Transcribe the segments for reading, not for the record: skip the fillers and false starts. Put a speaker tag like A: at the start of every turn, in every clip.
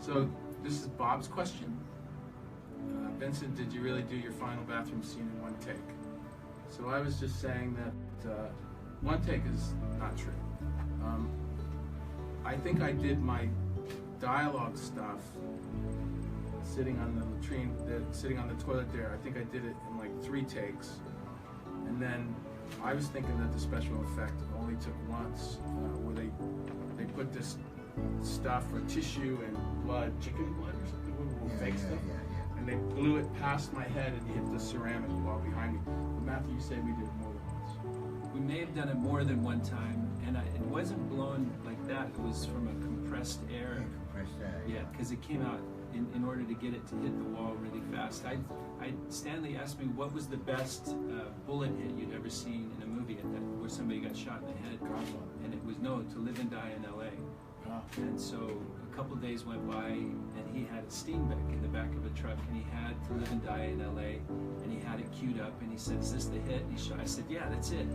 A: So this is Bob's question. Vincent, did you really do your final bathroom scene in one take? So I was just saying that one take is not true. I think I did my dialogue stuff sitting on the latrine, sitting on the toilet there. I think I did it in like 3 takes. And then I was thinking that the special effect only took once, where they put this stuff or tissue and blood, chicken blood or something, fake stuff, and they blew it past my head and hit the ceramic wall behind me. But Matthew, you said we did it more than once.
B: We may have done it more than one time, and it wasn't blown like that. It was from a compressed air. Yeah, because it came out in order to get it to hit the wall really fast. Stanley asked me what was the best bullet hit you'd ever seen in a movie where somebody got shot in the head, and it was To Live and Die in L.A. And so a couple of days went by, and he had a Steenbeck in the back of a truck, and he had To Live and Die in L.A., and he had it queued up, and he said, "Is this the hit?" And he shot. I said, "Yeah, that's it."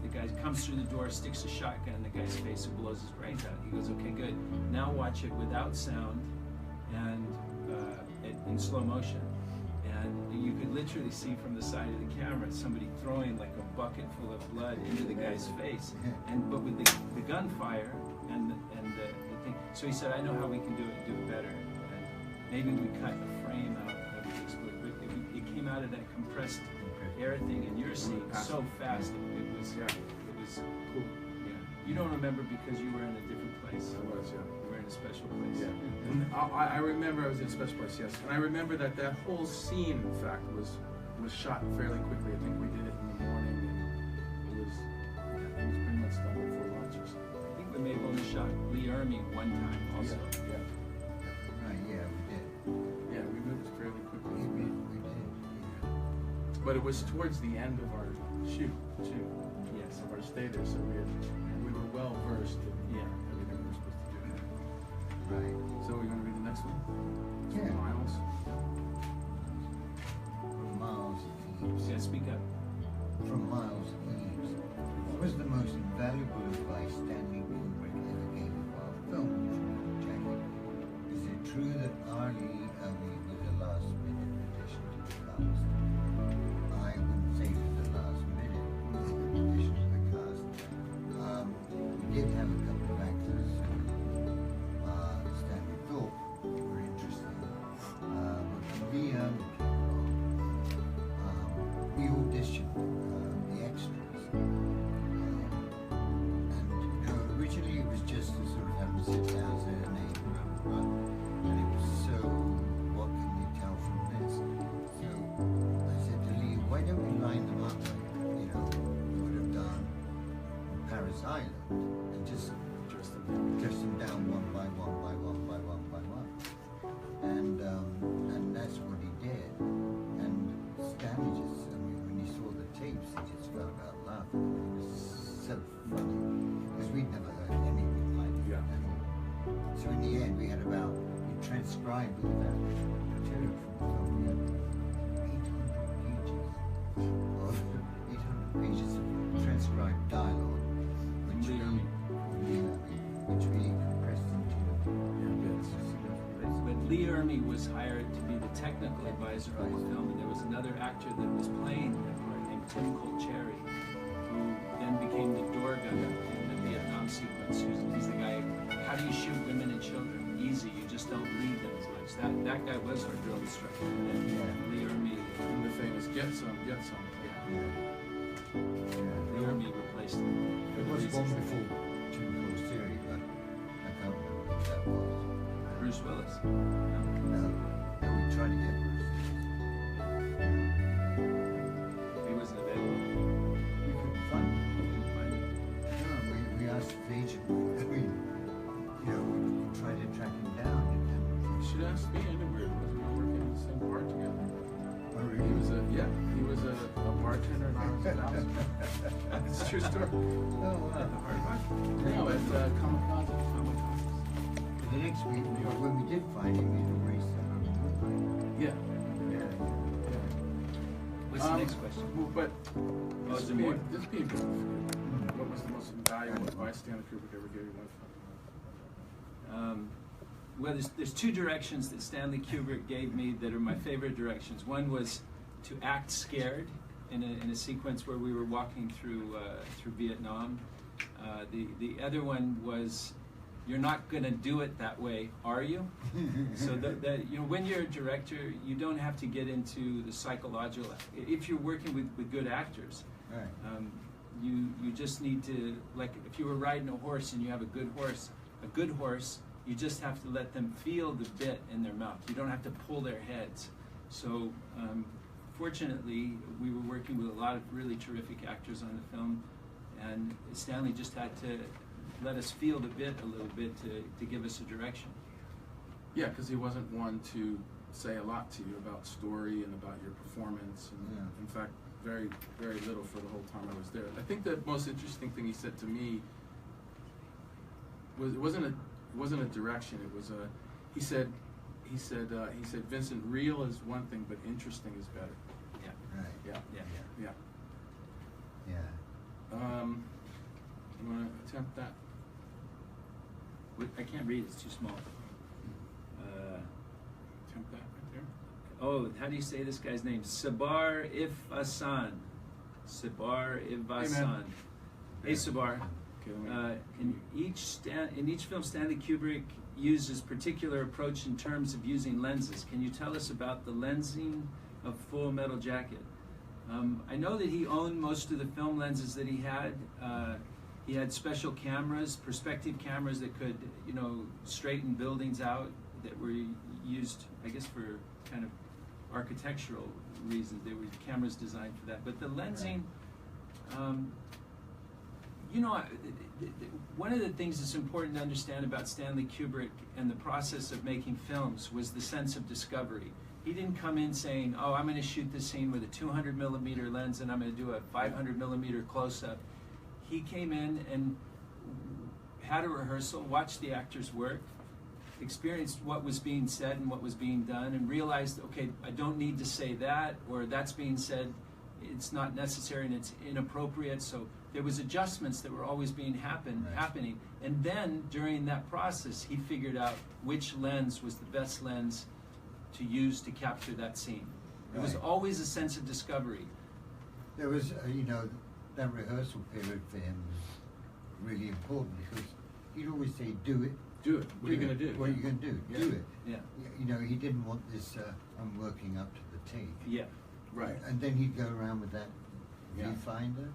B: The guy comes through the door, sticks a shotgun in the guy's face, and blows his brains out. He goes, "Okay, good. Now watch it without sound and in slow motion." And you could literally see from the side of the camera somebody throwing like a bucket full of blood into the guy's face, but with the gunfire and the thing. So he said, "I know how we can do it better." And maybe we cut a frame out of the explode, but it came out of that compressed air thing in your scene so fast. It was cool. Yeah. You don't remember because you were in a different place.
A: I was, yeah.
B: You were in a special place.
A: Yeah. And I remember I was in a special place, yes. And I remember that whole scene, in fact, was shot fairly quickly. I think we did it in the morning, and it was pretty much done before lunch or something.
B: I think we may have only shot Lee Ermey one time also.
A: Yeah.
C: Right, yeah, we did.
A: Yeah, we moved fairly quickly.
C: We did.
A: But it was towards the end of our shoot, too.
B: Yes.
A: Of our stay there, so we were well versed in everything we were supposed to do.
C: Right.
A: So we're going to read the next one?
C: Yeah.
A: Miles.
C: From Miles Eaves.
B: Yeah, speak up.
C: From Miles Eaves. What was the most invaluable advice Stanley Kubrick ever gave you while filming Jackie? Is it true that R.Lee Ermey was a last-minute addition to the cast? I wouldn't say it was a last-minute addition to the cast. We did have a couple of actors who Stanley thought were interesting. But Lee Ermey came along. We auditioned the extras. And originally it was just to sort of have them sit down, say their name, right? And it was so, what can you tell from this? So I said to Lee, why don't we line them up like, we would have done on Paris Island, and just dress them down one by one by one by one by one. And that's what he did. And Stanley just, when he saw the tapes, he just fell out laughing. It was so funny, because we'd never heard anything like it.
A: Yeah.
C: And so in the end, we transcribed all that material from the film. We had 800 pages of transcribed dialogue, which we compressed into bits.
B: But Lee Ermey was hired to be the technical advisor on the film, and there was another actor that was playing that part named Tim Colcherry, who then became the door gunner in the Vietnam sequence. He's the guy, how do you shoot women and children? Easy, you just don't lead them as much. That guy was our drill instructor, and Lee Ermey.
A: And the famous get some.
B: Lee Ermey replaced him.
C: There was one before Tim Colcherry, but I can't remember who that was.
B: Bruce Willis.
C: No, we tried to get Bruce.
B: He wasn't available.
C: We couldn't find him. No, we asked the agent. We tried to track him down.
A: You should ask me. I knew we were working on the same part together.
C: Oh, really?
A: He was a bartender and I was a bouncer. It's a true story.
C: Oh, wow.
A: At the Hard Rock. No, at Kamikaze.
C: The next week, when we did find him, we erased that.
A: Yeah.
B: What's the next question?
A: But
B: is there more?
A: This being what was the most valuable advice Stanley Kubrick ever gave you?
B: well, there's two directions that Stanley Kubrick gave me that are my favorite directions. One was to act scared in a sequence where we were walking through Vietnam. The other one was, you're not going to do it that way, are you? So that you know, when you're a director, you don't have to get into the psychological. If you're working with good actors,
C: Right.
B: You just need to, like if you were riding a horse and you have a good horse, you just have to let them feel the bit in their mouth. You don't have to pull their heads. So fortunately, we were working with a lot of really terrific actors on the film, and Stanley just had to let us feel the bit a little bit to give us a direction.
A: Yeah, because he wasn't one to say a lot to you about story and about your performance. And
C: Yeah.
A: in fact, very, very little for the whole time I was there. I think the most interesting thing he said to me was it wasn't a direction. It was a he said Vincent, real is one thing, but interesting is better.
B: Yeah.
C: Right.
A: Yeah.
B: Yeah.
A: Yeah.
C: Yeah.
A: You want to attempt that?
B: I can't read, it's too small.
A: Attempt that right there.
B: Oh, how do you say this guy's name? Sabar Ifasan. Sabar Ifasan. Hey, Sabar.
A: Okay, let me,
B: In each film, Stanley Kubrick uses particular approach in terms of using lenses. Can you tell us about the lensing of Full Metal Jacket? I know that he owned most of the film lenses that he had. He had special cameras, perspective cameras that could, you know, straighten buildings out, that were used, I guess, for kind of architectural reasons. There were cameras designed for that. But the lensing, you know, one of the things that's important to understand about Stanley Kubrick and the process of making films was the sense of discovery. He didn't come in saying, oh, I'm going to shoot this scene with a 200 millimeter lens and I'm going to do a 500 millimeter close-up. He came in and had a rehearsal, watched the actors work, experienced what was being said and what was being done, and realized, okay, I don't need to say that, or that's being said, it's not necessary and it's inappropriate. So there was adjustments that were always being happening. And then during that process, he figured out which lens was the best lens to use to capture that scene. It was always a sense of discovery.
C: There was, you know, that rehearsal period for him was really important because he'd always say, do it.
A: do it. What are you going to do?
C: What are you going to do?
A: Yeah.
C: Do it.
B: Yeah.
C: You know, he didn't want this, I'm working up to the take.
B: Yeah.
A: Right.
C: And then he'd go around with that
A: Yeah.
C: viewfinder,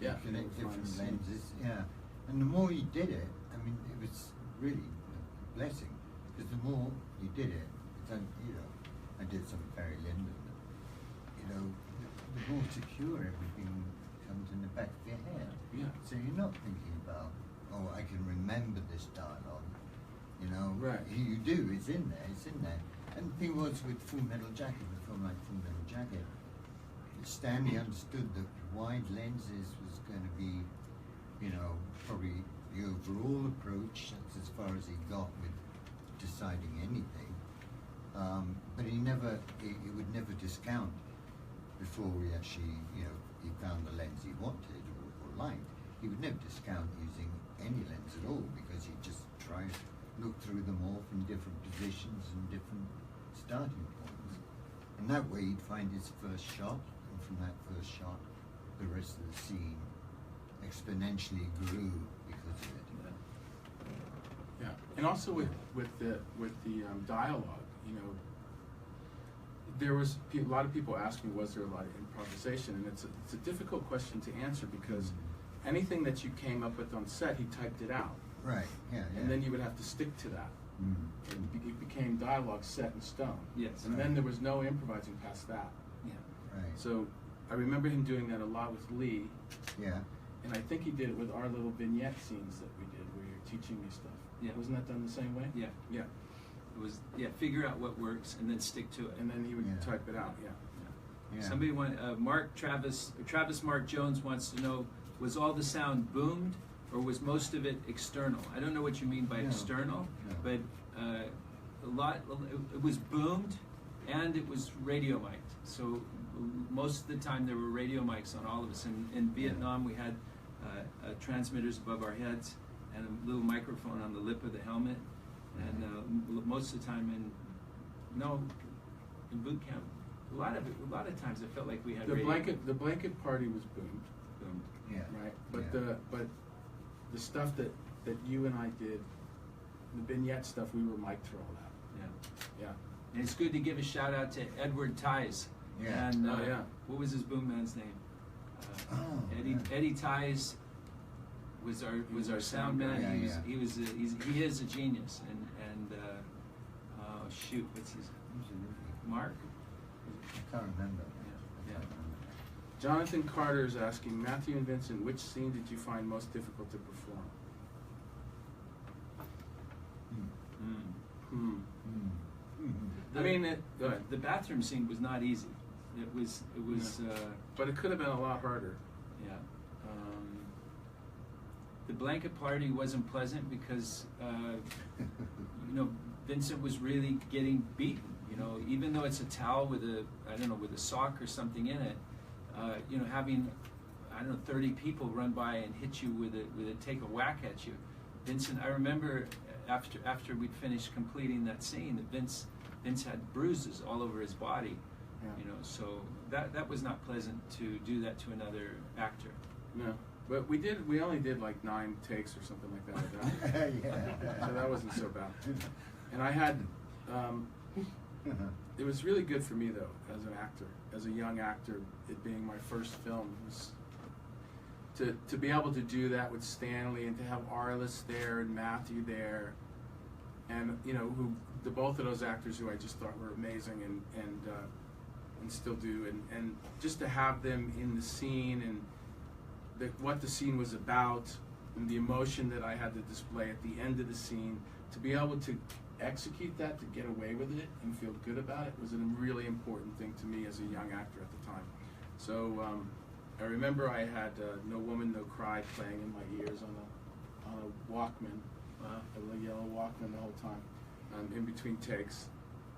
A: Yeah.
C: connect
A: Find
C: different
A: the
C: lenses. Yeah. And the more you did it, I mean, it was really a blessing because the more you did it, then, you know, I did some Barry Lyndon, you know, the more secure everything comes in the back of your head.
A: Yeah.
C: So you're not thinking about, oh, I can remember this dialogue, you know.
A: Right.
C: You do, it's in there, it's in there. And the thing was with Full Metal Jacket, with a film like Full Metal Jacket, Stanley understood that wide lenses was going to be, you know, probably the overall approach. That's as far as he got with deciding anything. But he would never discount before we actually, you know, he found the lens he wanted or liked. He would never discount using any lens at all because he'd just try to look through them all from different positions and different starting points. And that way he'd find his first shot, and from that first shot, the rest of the scene exponentially grew because of it.
A: Yeah, and also with the dialogue, you know, there was a lot of people ask me, was there a lot of improvisation, and it's a difficult question to answer because anything that you came up with on set, he typed it out,
C: Right. Yeah.
A: and then you would have to stick to that. It became dialogue set in stone.
B: Yes.
A: And then there was no improvising past that.
B: Yeah.
C: Right.
A: So I remember him doing that a lot with Lee,
C: Yeah.
A: and I think he did it with our little vignette scenes that we did where you're teaching me stuff.
B: Yeah.
A: Wasn't that done the same way?
B: Yeah.
A: Yeah.
B: It was, figure out what works and then stick to it.
A: And then he would
C: Yeah.
A: type it out. Yeah.
C: Yeah.
B: Somebody Travis Mark Jones wants to know, was all the sound boomed or was most of it external? I don't know what you mean by
C: No.
B: external,
C: No.
B: but it was boomed and it was radio mic'd. So most of the time there were radio mics on all of us. In Vietnam we had transmitters above our heads and a little microphone on the lip of the helmet. and most of the time in boot camp, a lot of times I felt like we had
A: the
B: radio.
A: blanket party was boomed,
C: Yeah.
A: right? But
C: Yeah.
A: the stuff that you and I did, the vignette stuff, we were mic throw out.
B: Yeah.
A: Yeah.
B: And it's good to give a shout out to Edward Ties.
C: Yeah.
B: And
A: Oh, yeah.
B: what was his boom man's name?
C: Oh,
B: Eddie Ties was our sound man.
C: Yeah,
B: He is a genius. And oh shoot, what's his Mark?
C: I can't remember.
B: Yeah.
A: Jonathan Carter is asking, Matthew and Vincent, which scene did you find most difficult to perform? I mean, go ahead.
B: The bathroom scene was not easy. It was.
A: But it could have been a lot harder.
B: Yeah. The blanket party wasn't pleasant because Vincent was really getting beaten. Even though it's a towel with a sock or something in it, having 30 people run by and hit you with take a whack at you. Vincent, I remember after we'd finished completing that scene, that Vince had bruises all over his body.
A: Yeah.
B: So that was not pleasant to do that to another actor.
A: No, but we only did like 9 takes or something like that.
C: Yeah.
A: So that wasn't so bad. And I had, it was really good for me though, as an actor, as a young actor, it being my first film, was to be able to do that with Stanley and to have Arliss there and Matthew there, and both of those actors who I just thought were amazing and still do, and just to have them in the scene and what the scene was about and the emotion that I had to display at the end of the scene, to be able to execute that, to get away with it and feel good about it, was a really important thing to me as a young actor at the time. So I remember I had No Woman No Cry playing in my ears on a Walkman, a little yellow Walkman the whole time, in between takes,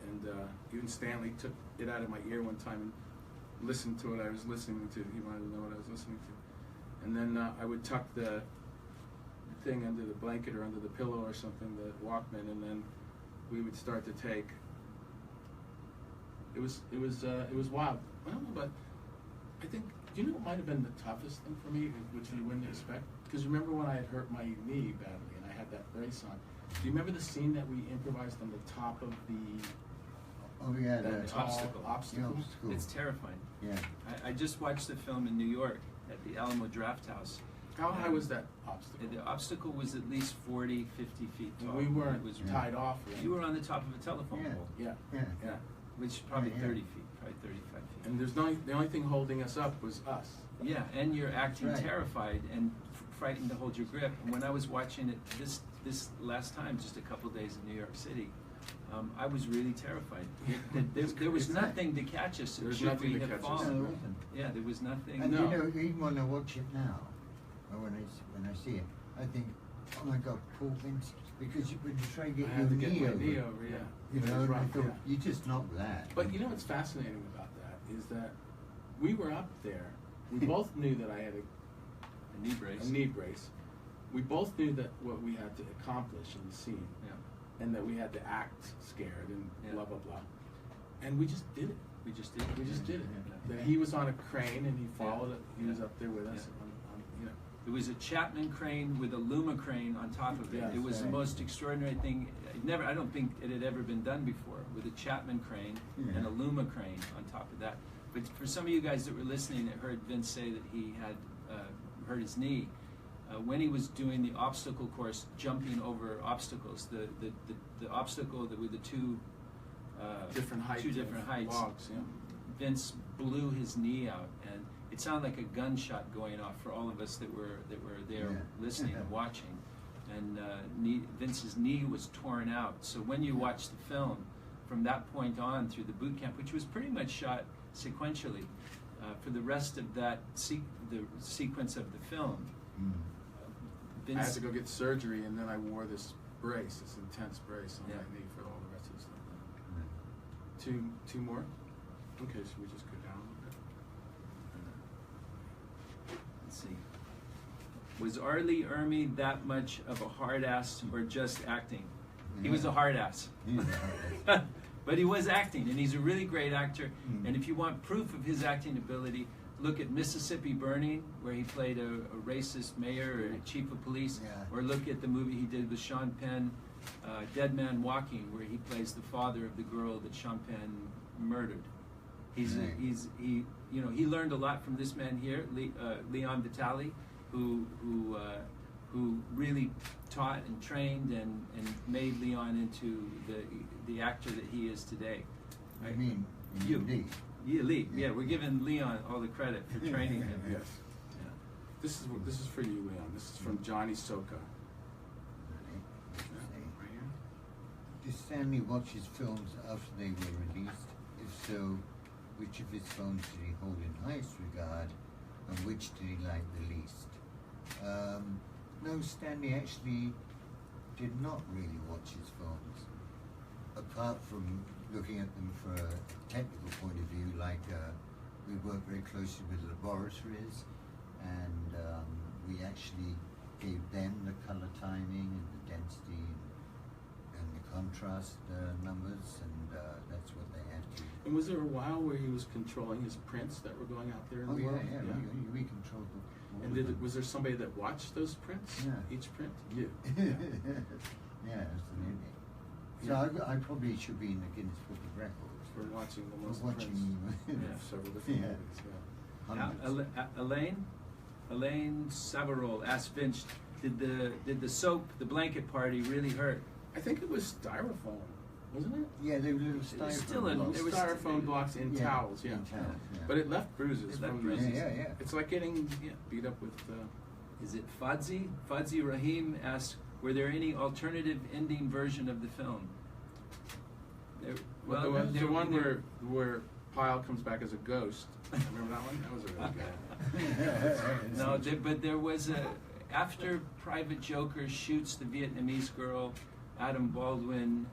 A: and even Stanley took it out of my ear one time and listened to what I was listening to. He wanted to know what I was listening to, and then I would tuck the thing under the blanket or under the pillow or something, the Walkman, and then we would start to take. It was wild. Well, but I think, it might have been the toughest thing for me, which you wouldn't expect. Because remember when I had hurt my knee badly and I had that brace on? Do you remember the scene that we improvised on the top of the?
C: Oh yeah,
A: that tall obstacle.
B: It's terrifying.
C: Yeah.
B: I just watched the film in New York at the Alamo Draft House.
A: How high was that obstacle?
B: The obstacle was at least 40, 50 feet tall.
A: We weren't
B: was
A: tied off. Right?
B: You were on the top of a telephone pole.
A: Yeah.
B: Which is probably 30 feet, probably 35 feet.
A: And the only thing holding us up was us.
B: Yeah, and you're acting
C: right.
B: terrified and frightened to hold your grip. And when I was watching it this last time, just a couple days in New York City, I was really terrified. There was nothing to catch us.
A: There was
B: should
A: nothing
B: we
A: to
B: have
A: catch us.
B: fallen.
C: No, isn't.
B: Yeah, there was nothing.
C: And
A: No.
C: even when I watch it now, or when I see it, I think, oh my God, poor Vince, because when you try to get
A: I
C: your
A: had to get
C: knee
A: my
C: over,
A: knee over, yeah.
C: you
A: It
C: know,
A: was
C: and I
A: rough,
C: thought,
A: yeah.
C: you just knocked that.
A: But what's fascinating about that is that we were up there. We both knew that I had
B: A knee brace.
A: a knee brace. We both knew that what we had to accomplish in the scene,
B: Yeah.
A: and that we had to act scared and
B: Yeah.
A: blah blah blah. And we just did it.
B: We just did.
A: We just did it.
B: Yeah.
A: That he was on a crane and he followed it. He was
B: Yeah.
A: up there with us.
B: Yeah.
A: On,
B: It was a Chapman crane with a Luma crane on top of it.
A: Yes,
B: It was the
C: right.
B: most extraordinary thing. I don't think it had ever been done before, with a Chapman crane
C: Yeah.
B: and a Luma crane on top of that. But for some of you guys that were listening that heard Vince say that he had hurt his knee, when he was doing the obstacle course, jumping over obstacles, the obstacle that with the two
A: different heights.
B: two different heights.
A: Logs, yeah.
B: Vince blew his knee out, and it sounded like a gunshot going off for all of us that were there
C: Yeah.
B: listening and watching. And Vince's knee was torn out. So when you watch the film, from that point on through the boot camp, which was pretty much shot sequentially, for the rest of that the sequence of the film,
A: I had
B: Vince.
A: to go get surgery, and then I wore this brace, this intense brace on
B: Yeah.
A: my knee for all the rest of the stuff. Two more? Okay, should we just go down a little bit?
B: Let's see. Was R. Lee Ermey that much of a hard ass or just acting? He was a hard ass.
C: He was a hard ass.
B: But he was acting, and he's a really great actor. And if you want proof of his acting ability, look at Mississippi Burning, where he played a racist mayor or a chief of police, or look at the movie he did with Sean Penn, Dead Man Walking, where he plays the father of the girl that Sean Penn murdered. He learned a lot from this man here, Leon Vitali, who really taught and trained and made Leon into the actor that he is today.
C: I mean,
B: you.
C: Lee.
B: Yeah, Lee. Yeah, we're giving Leon all the credit for training him.
A: Yes. Yeah. This is for you, Leon. This is from Johnny Soka. Right here.
C: Did Stanley watch his films after they were released? If so, which of his films did he hold in highest regard, and which did he like the least? No, Stanley actually did not really watch his films, apart from looking at them for a technical point of view, like we worked very closely with laboratories, and we actually gave them the color timing and the density and the contrast numbers, and that's what they had to.
A: And was there a while where he was controlling his prints that were going out there in the world?
C: We controlled them.
A: And was there somebody that watched those prints?
C: Yeah.
A: Each print? You.
C: Yeah, absolutely. So I probably should be in the Guinness Book of Records
A: For watching the most
C: watching
A: prints. Several different movies,
B: Elaine Savarol asked Vince, did the soap, the blanket party, really hurt?
A: I think it was styrofoam, wasn't it?
C: Yeah, they were little
B: was still
C: styrofoam
B: there was
A: styrofoam blocks in towels,
C: in towels, yeah.
A: But it left bruises.
B: It left
A: from
B: bruises.
C: Yeah.
A: It's like getting beat up with.
B: Is it Fadzi? Fadzi Rahim asked, were there any alternative ending version of the film?
A: The one where Pyle comes back as a ghost. Remember that one? That was a really good.
B: No, but there was after Private Joker shoots the Vietnamese girl, Adam Baldwin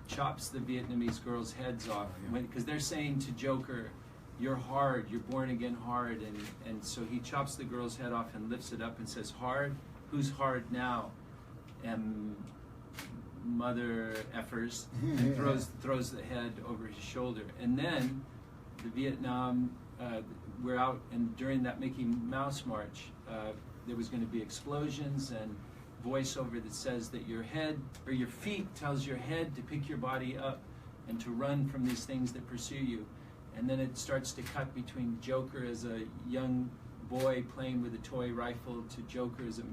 B: chops the Vietnamese girl's heads off, because they're saying to Joker, "You're hard, you're born again hard," and so he chops the girl's head off and lifts it up and says, "Hard? Who's hard now?" And mother effers, and throws the head over his shoulder. And then the Vietnam, we're out, and during that Mickey Mouse March, there was going to be explosions and voiceover that says that your head or your feet tells your head to pick your body up and to run from these things that pursue you. And then it starts to cut between Joker as a young boy playing with a toy rifle to Joker as a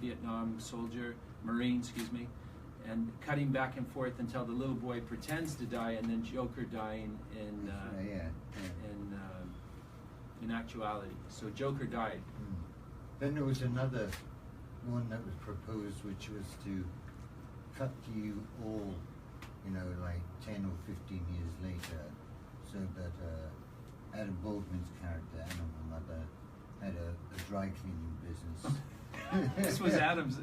B: Vietnam soldier, Marine, excuse me, and cutting back and forth until the little boy pretends to die, and then Joker dying in actuality. So Joker died.
C: Then there was another one that was proposed, which was to cut to you all, like 10 or 15 years later, so that Adam Baldwin's character, Animal Mother, had a dry cleaning business.
B: This was Adam's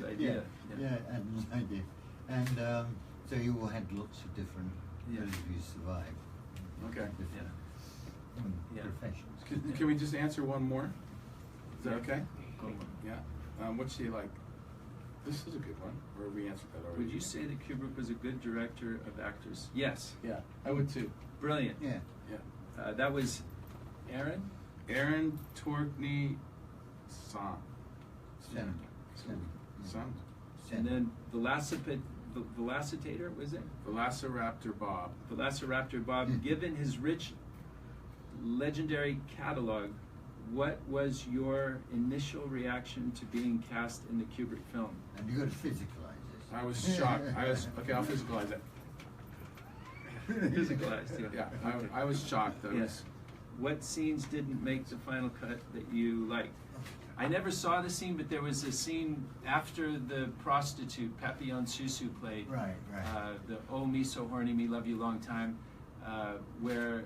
B: idea.
C: Yeah, Adam's idea. And so you all had lots of different ways you survived.
A: Okay.
C: Professions.
A: Can we just answer one more? Is that okay?
B: Cool.
A: Yeah. What's she like? This is a good one. Or we answered that already.
B: Would you say that Kubrick was a good director of actors? Yes.
A: Yeah, I would too.
B: Brilliant.
C: Yeah.
B: That was Aaron Torkney Son. And then Velocitator, was it?
A: Velociraptor Bob.
B: Velociraptor Bob. Given his rich, legendary catalog, what was your initial reaction to being cast in the Kubrick film?
C: And you got to physicalize this.
A: I was shocked. Okay, I'll physicalize it.
B: Physicalized,
A: yeah. I was shocked.
B: What scenes didn't make the final cut that you liked? I never saw the scene, but there was a scene after the prostitute Papillon Susu played.
C: Right.
B: The "Oh Me So Horny Me Love You Long Time," where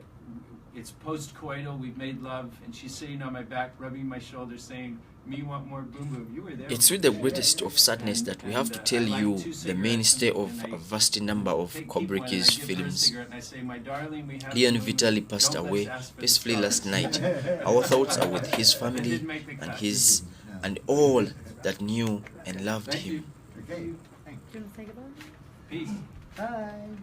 B: it's post-coital, we've made love, and she's sitting on my back, rubbing my shoulder, saying, "Me want more boom boom." You were there.
D: It's with the greatest of sadness that we have to tell you the mainstay of a vast number of Kubrick's films. Leon Vitali passed away peacefully last night. Our thoughts are with his family and all that knew and loved
A: Thank
D: him.
A: you.
C: Okay, thanks.
E: Do you want to say goodbye?
B: Peace.
C: Bye.